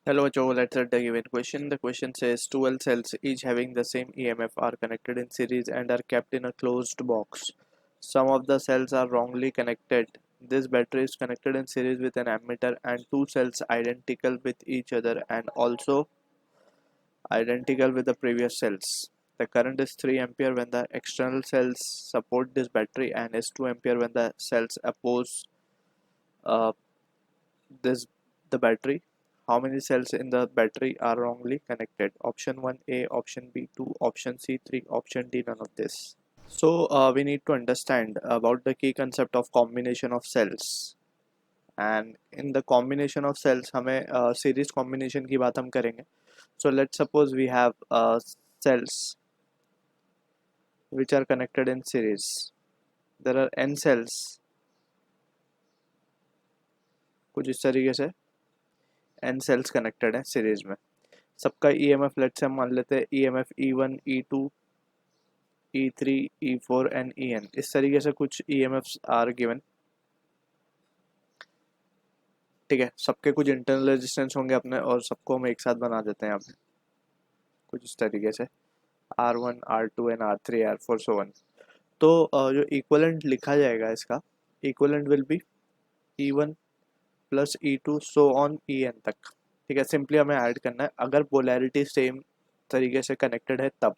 Hello, Joe. Let's start the given question. The question says 12 cells, each having the same EMF, are connected in series and are kept in a closed box. Some of the cells are wrongly connected. This battery is connected in series with an ammeter and two cells identical with each other and also identical with the previous cells. The current is 3 ampere when the external cells support this battery and is 2 ampere when the cells oppose uh, this the battery. How many cells in the battery are wrongly connected? Option 1 A, option B 2, option C 3, option D none of this. So we need to understand about the key concept of combination of cells. And in the combination of cells हमें series combination की बात हम करेंगे. So let's suppose we have cells which are connected in series. There are n cells कुछ इस तरीके से n cells connected हैं series में. सबका EMF लेट से हम मान लेते हैं EMF E1, E2, E3, E4 and En. इस तरीके से कुछ EMFs आर गिवन. ठीक है, सबके कुछ इंटरनल रेजिस्टेंस होंगे अपने और सबको हम एक साथ बना देते हैं यहाँ पे कुछ इस तरीके से R1, R2 and R3, R4 so one. तो जो इक्वलेंट लिखा जाएगा इसका equivalent will be E1 plus E2 so on En तक. ठीक है, सिंपली हमें ऐड करना है अगर पोलैरिटी सेम तरीके से कनेक्टेड है तब.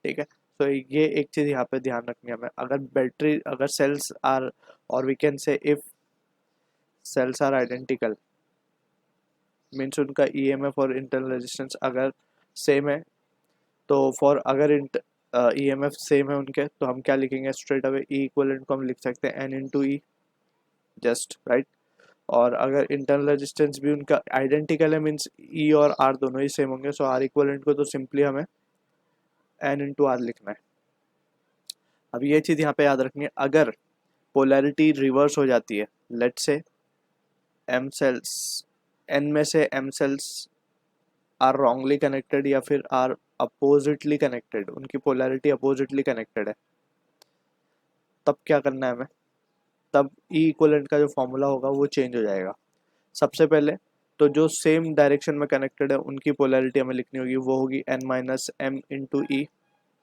ठीक है, तो ये एक चीज़ यहाँ पे ध्यान रखनी है हमें. अगर सेल्स आर और we can say if cells are identical means उनका ईएमएफ और इंटरनल रेजिस्टेंस अगर सेम है तो फॉर अगर ईएमएफ सेम है उनके तो हम क्या लिखेंगे स्ट्रेट अवे ई इक्वलेंट को हम लिख सकते हैं एन इंटू ई जस्ट राइट. और अगर इंटरनल रेजिस्टेंस भी उनका आइडेंटिकल है मीन्स ई और आर दोनों ही सेम होंगे. सो आर इक्वलेंट को तो सिंपली हमें एन इंटू आर लिखना है. अब ये चीज़ यहाँ पे याद रखनी है अगर पोलैरिटी रिवर्स हो जाती है लेट से एम सेल्स एन में से M cells are wrongly connected या फिर आर अपोजिटली कनेक्टेड, उनकी पोलैरिटी अपोजिटली कनेक्टेड है, तब क्या करना है हमें. तब ई इक्वलेंट का जो फॉर्मूला होगा वो चेंज हो जाएगा. सबसे पहले तो जो सेम डायरेक्शन में कनेक्टेड है उनकी पोलैरिटी हमें लिखनी होगी, वो होगी N minus M into E.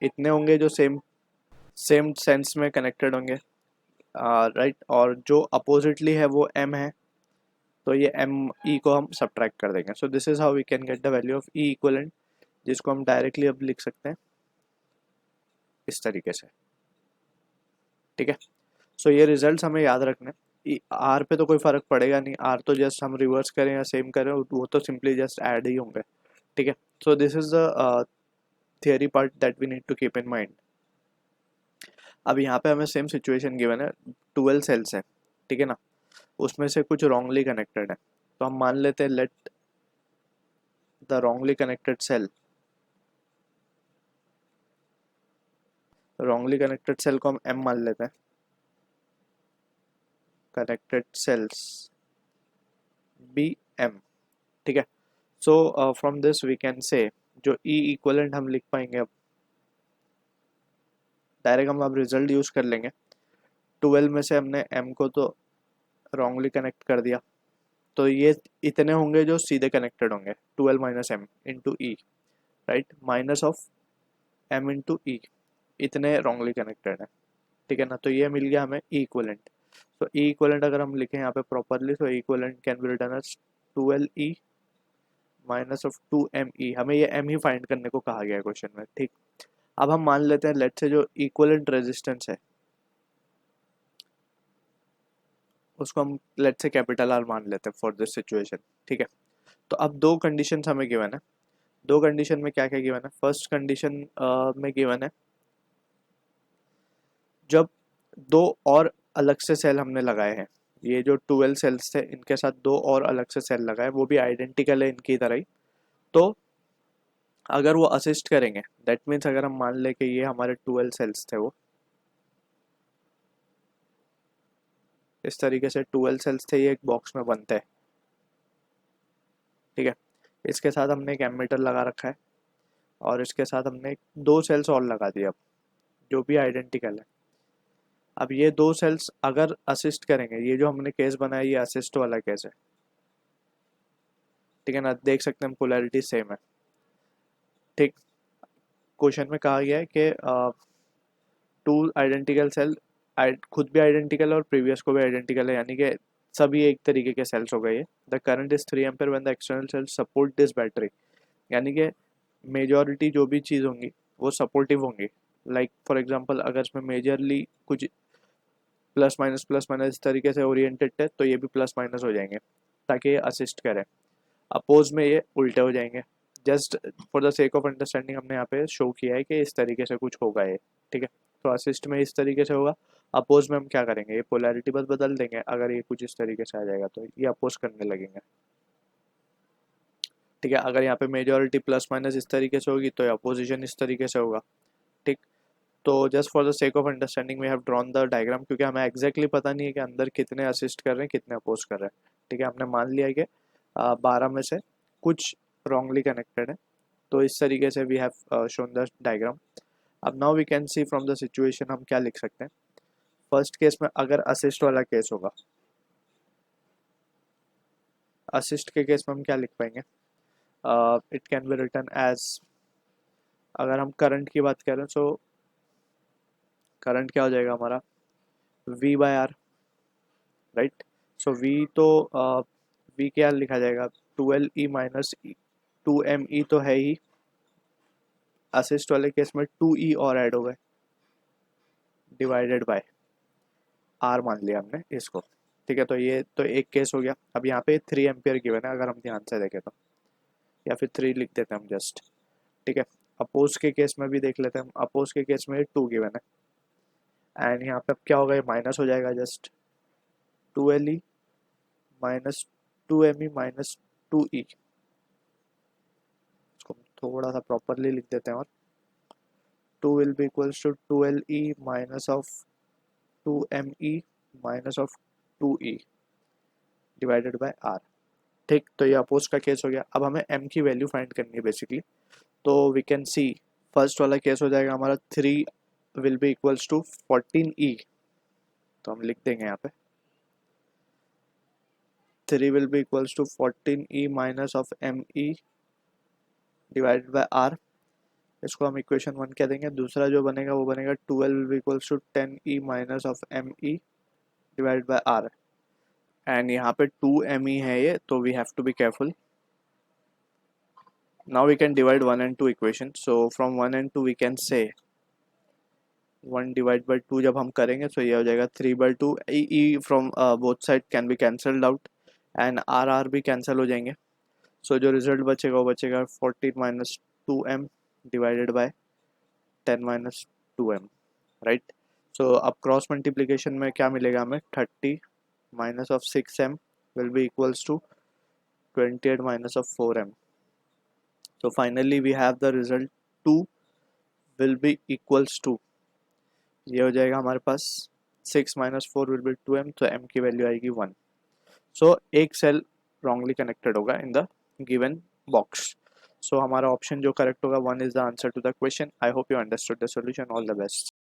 इतने होंगे जो सेम सेम सेंस में कनेक्टेड होंगे राइट. और जो अपोजिटली है वो एम है तो ये एम ई को हम सब्ट्रैक्ट कर देंगे. So this is how we can get the value of E equivalent जिसको हम डायरेक्टली अब लिख सकते हैं इस तरीके से. ठीक है, सो ये रिजल्ट्स हमें याद रखने. आर पे तो कोई फर्क पड़ेगा नहीं, आर तो जस्ट हम रिवर्स करें या सेम करें वो तो सिंपली जस्ट ऐड ही होंगे. ठीक है, so this is the theory part that we need to keep in mind. अब यहाँ पे हमें सेम सिचुएशन गिवन है, 12 सेल्स है. ठीक है ना, उसमें से कुछ रॉन्गली कनेक्टेड है तो हम मान लेते हैं let the wrongly connected cell को हम m मान लेते हैं. Connected cells be m. ठीक है, so from this we can say जो ई इक्वलेंट हम लिख पाएंगे अब डायरेक्ट हम अब रिजल्ट यूज कर लेंगे. 12 में से हमने m को तो रॉन्गली कनेक्ट कर दिया तो ये इतने होंगे जो सीधे कनेक्टेड होंगे 12 minus M into E right, minus of M into E, इतने रॉन्गली कनेक्टेड है. ठीक है ना, तो ये मिल गया हमें ई इक्वलेंट. तो ई इक्वलेंट अगर हम लिखें यहाँ पे प्रॉपरली तो E equivalent can be written as 12 E minus of 2 M E. हमें ये एम ही फाइंड करने को कहा गया है क्वेश्चन में. ठीक, अब हम मान लेते हैं लेट से जो इक्वलेंट रेजिस्टेंस है उसको हम लेट से कैपिटल आर मान लेते हैं फॉर दिस सिचुएशन. ठीक है, तो अब दो कंडीशंस हमें गिवन है. दो कंडीशन में क्या क्या गिवन है. फर्स्ट कंडीशन में गिवन है जब दो और अलग से सेल हमने लगाए हैं, ये जो 12 सेल्स थे इनके साथ दो और अलग से सेल लगाए वो भी आइडेंटिकल है इनकी तरह ही, तो अगर वो असिस्ट करेंगे दैट मीन्स अगर हम मान ले कि ये हमारे 12 सेल्स थे वो इस तरीके से 12 सेल्स थे, ये एक बॉक्स में बनते हैं. ठीक है, इसके साथ हमने एक एमीटर लगा रखा है और इसके साथ हमने दो सेल्स और लगा दिए अब जो भी आइडेंटिकल है. अब ये दो सेल्स अगर असिस्ट करेंगे, ये जो हमने केस बनाया ये असिस्ट वाला केस है. ठीक है ना, देख सकते हैं पोलैरिटी सेम है। ठीक, क्वेश्चन में कहा गया है कि टू आइडेंटिकल सेल खुद भी आइडेंटिकल और प्रीवियस को भी आइडेंटिकल है, यानी कि सभी एक तरीके के सेल्स हो गए। The current is 3 ampere when the external cell support this battery, यानी कि मेजॉरिटी जो भी चीज़ होंगी वो सपोर्टिव होंगी। लाइक फॉर एग्जांपल अगर इसमें मेजरली कुछ प्लस माइनस इस तरीके से ओरिएंटेड है तो ये भी प्लस माइनस हो जाएंगे ताकि ये असिस्ट करें। अपोज में ये उल्टे हो जाएंगे। Just for the sake of understanding हमने यहाँ पे शो किया है कि इस तरीके से कुछ होगा ये, ठीक है। तो असिस्ट में इस तरीके से होगा, अपोज में हम क्या करेंगे, ये पोलैरिटी बस बदल देंगे। अगर ये कुछ इस तरीके से आ जाएगा तो ये अपोज करने लगेंगे, ठीक है। अगर यहाँ पे मेजॉरिटी प्लस माइनस इस तरीके से होगी तो ये अपोजिशन इस तरीके से होगा, ठीक। तो just for the sake of understanding we have drawn the diagram, क्योंकि हमें एग्जैक्टली पता नहीं है कि अंदर कितने असिस्ट कर रहे हैं कितने अपोज कर रहे हैं, ठीक है। हमने मान लिया है कि 12 में से कुछ रॉन्गली कनेक्टेड है, तो इस तरीके से we have shown the diagram. अब now we can see from the situation हम क्या लिख सकते हैं। फर्स्ट केस में अगर असिस्ट वाला केस होगा, असिस्ट के केस में हम क्या लिख पाएंगे, it can be written as, अगर हम करंट की बात करें तो करंट क्या हो जाएगा हमारा V by R, right. So V तो V क्या लिखा जाएगा 12E माइनस 2ME तो है ही, असिस्ट वाले केस में 2E और ऐड हो गए डिवाइडेड बाय R मान लिया हमने इसको, ठीक है। तो ये तो एक केस हो गया। अब यहाँ पे 3 एम्पियर गिवन है, अगर हम ध्यान से देखें तो, या फिर 3 लिख देते हैं हम जस्ट, ठीक है। अपोज के केस में भी देख लेते हैं हम, अपोज के केस में 2 गिवन है एंड यहाँ पे अब क्या होगा, ये माइनस हो जाएगा just 12E minus 2ME minus 2E, इसको थोड़ा सा प्रॉपरली लिख देते हैं, और 2 will be equals to 12E minus of 2ME minus of 2E divided by R, ठीक। तो ये अपोज का केस हो गया। अब हमें M की वैल्यू फाइंड करनी है बेसिकली, तो वी कैन सी फर्स्ट वाला केस हो जाएगा हमारा 3 will be equals to 14E, तो हम लिख देंगे यहाँ पे 3 will be equals to 14E minus of ME divided by R, इसको हम इक्वेशन 1 कह देंगे। दूसरा जो बनेगा वो बनेगा 12 will be equals to 10E minus of ME divided by R, and यहाँ पे 2ME है ये, तो we have to be careful. Now we can divide 1 and 2 equation. So from 1 and 2 we can say 1 divided by 2 जब हम करेंगे तो ये हो जाएगा 3 by 2, E from both side can be cancelled out and R भी cancel हो जाएंगे। So जो रिजल्ट बचेगा वो बचेगा 14 minus 2M divided by 10 minus 2M, राइट। सो अब क्रॉस मल्टीप्लीकेशन में क्या मिलेगा हमें, 30 minus of 6M will be equals to 28 minus of 4M। So finally we have the result 2 will be equals to, ये हो जाएगा हमारे पास 6 माइनस 4 विल बी 2M, तो M की वैल्यू आएगी 1। सो एक सेल रॉन्गली कनेक्टेड होगा इन द गिवन बॉक्स। सो हमारा ऑप्शन जो करेक्ट होगा 1 is the answer to the question. I hope you understood the solution. All the best.